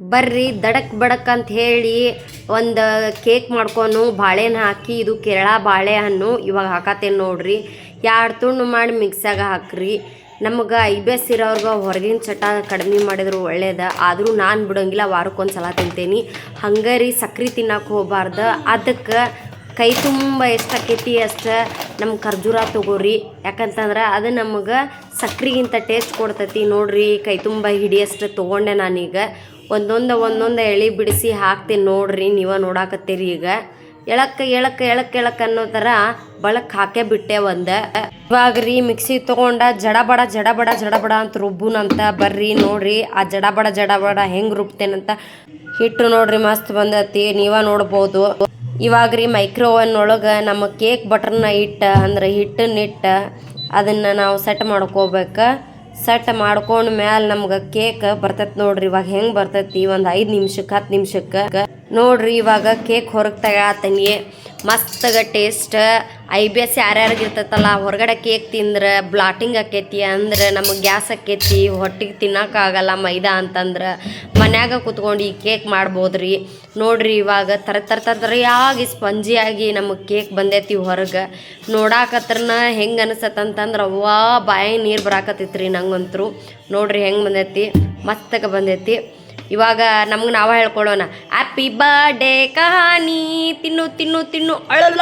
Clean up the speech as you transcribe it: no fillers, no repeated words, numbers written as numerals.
ಬರ್ರಿ ದಡಕ್ ಬಡಕ್ ಅಂತ ಹೇಳಿ ಒಂದು ಕೇಕ್ ಮಾಡ್ಕೊಂಡು ಬಾಳೆಹಣ್ಣು ಹಾಕಿ, ಇದು ಕೇರಳ ಬಾಳೆಹಣ್ಣು ಇವಾಗ ಹಾಕತ್ತೇನೆ ನೋಡ್ರಿ. 2 ತುಂಡು ಮಾಡಿ ಮಿಕ್ಸಾಗ ಹಾಕ್ರಿ. ನಮಗೆ IBS ಇರೋರ್ಗೆ ಹೊರಗಿನ ಚಟ ಕಡಿಮೆ ಮಾಡಿದ್ರು ಒಳ್ಳೇದು. ಆದರೂ ನಾನು ಬಿಡೋಂಗಿಲ್ಲ, ವಾರಕ್ಕೊಂದು ಸಲ ತಿಂತೇನೆ. ಹಂಗೆ ರೀ ಸಕ್ರೆ ತಿನ್ನಕ್ಕೆ ಹೋಗಬಾರ್ದು. ಅದಕ್ಕೆ ಕೈ ತುಂಬ ಎಷ್ಟು ಆಕೈತಿ ಅಷ್ಟು ನಮ್ಮ ಖರ್ಜೂರ ತೊಗೋರಿ. ಯಾಕಂತಂದ್ರೆ ಅದು ನಮಗೆ ಸಕ್ರೆಗಿಂತ ಟೇಸ್ಟ್ ಕೊಡ್ತೈತಿ ನೋಡ್ರಿ. ಕೈ ತುಂಬ ಹಿಡಿಯಷ್ಟು ತೊಗೊಂಡೆ ನಾನೀಗ. ಒಂದೊಂದು ಎಳೆ ಬಿಡಿಸಿ ಹಾಕ್ತೀನಿ ನೋಡ್ರಿ. ನೀವು ನೋಡಾಕತ್ತೀರಿ. ಈಗ ಎಳಕ್ಕೆ ಅನ್ನೋ ಥರ ಬಳಕ್ಕೆ ಹಾಕೇ ಬಿಟ್ಟೆ ಒಂದು. ಇವಾಗ ರೀ ಮಿಕ್ಸಿ ತೊಗೊಂಡ ಜಡಬಡ ಅಂತ ರುಬ್ಬುನಂತ. ಬರ್ರಿ ನೋಡ್ರಿ ಆ ಜಡಬಡ ಹೆಂಗೆ ರುಬ್ತೇನಂತ. ಹಿಟ್ಟು ನೋಡ್ರಿ ಮಸ್ತ್ ಬಂದತಿ, ನೀವ ನೋಡ್ಬೋದು. ಇವಾಗ ರೀ ಮೈಕ್ರೋವನ್ ಒಳಗೆ ನಮ್ಮ ಕೇಕ್ ಬಟರ್ನ ಅಂದ್ರೆ ಹಿಟ್ಟನ್ನಿಟ್ಟು ಅದನ್ನು ನಾವು ಸೆಟ್ ಮಾಡ್ಕೋಬೇಕು. ಸೆಟ್ ಮಾಡ್ಕೊಂಡ ಮ್ಯಾಲೆ ನಮ್ಗೆ ಕೇಕ್ ಬರ್ತೈತೆ ನೋಡ್ರಿ. ಇವಾಗ ಹೆಂಗೆ ಬರ್ತೈತಿ ಒಂದು 5 ನಿಮಿಷಕ್ಕೆ 10 ನಿಮಿಷಕ್ಕೆ ನೋಡ್ರಿ. ಇವಾಗ ಕೇಕ್ ಹೊರಗೆ ತಗೊಳತೀನಿ. ಮಸ್ತಾಗ ಟೇಸ್ಟ್. IBS ಯಾರ್ಯಾರಿಗೆ ಇರ್ತೈತಲ್ಲ, ಹೊರಗಡೆ ಕೇಕ್ ತಿಂದ್ರೆ ಬ್ಲಾಟಿಂಗ್ ಆಕೈತಿ, ಅಂದ್ರೆ ನಮಗೆ ಗ್ಯಾಸ್ ಆಕೈತಿ, ಹೊಟ್ಟಿಗೆ ತಿನ್ನೋಕ್ಕಾಗಲ್ಲ ಮೈದಾ ಅಂತಂದ್ರೆ ಮನ್ಯಾಗ ಕುತ್ಕೊಂಡು ಈ ಕೇಕ್ ಮಾಡ್ಬೋದ್ರಿ. ನೋಡ್ರಿ ಇವಾಗ ತರಿಯಾಗಿ ಸ್ಪಂಜಿಯಾಗಿ ನಮಗೆ ಕೇಕ್ ಬಂದೈತಿ ಹೊರಗೆ. ನೋಡಾಕತ್ರನ ಹೆಂಗೆ ಅನಿಸತ್ತಂತಂದ್ರೆ ಅವ್ವಾ ಬಾಯಿ ನೀರು ಬರಾಕತ್ತೈತ್ರಿ ನಂಗಂತರು. ನೋಡ್ರಿ ಹೆಂಗೆ ಬಂದೈತಿ, ಮಸ್ತಾಗ ಬಂದೈತಿ. ಇವಾಗ ನಮ್ಗೆ ನಾವೇ ಹೇಳ್ಕೊಳ್ಳೋಣ, ಹ್ಯಾಪಿ ಬರ್ಡೇ ಕಹಾನಿ, ತಿನ್ನು ಅಳಲ್ಲ.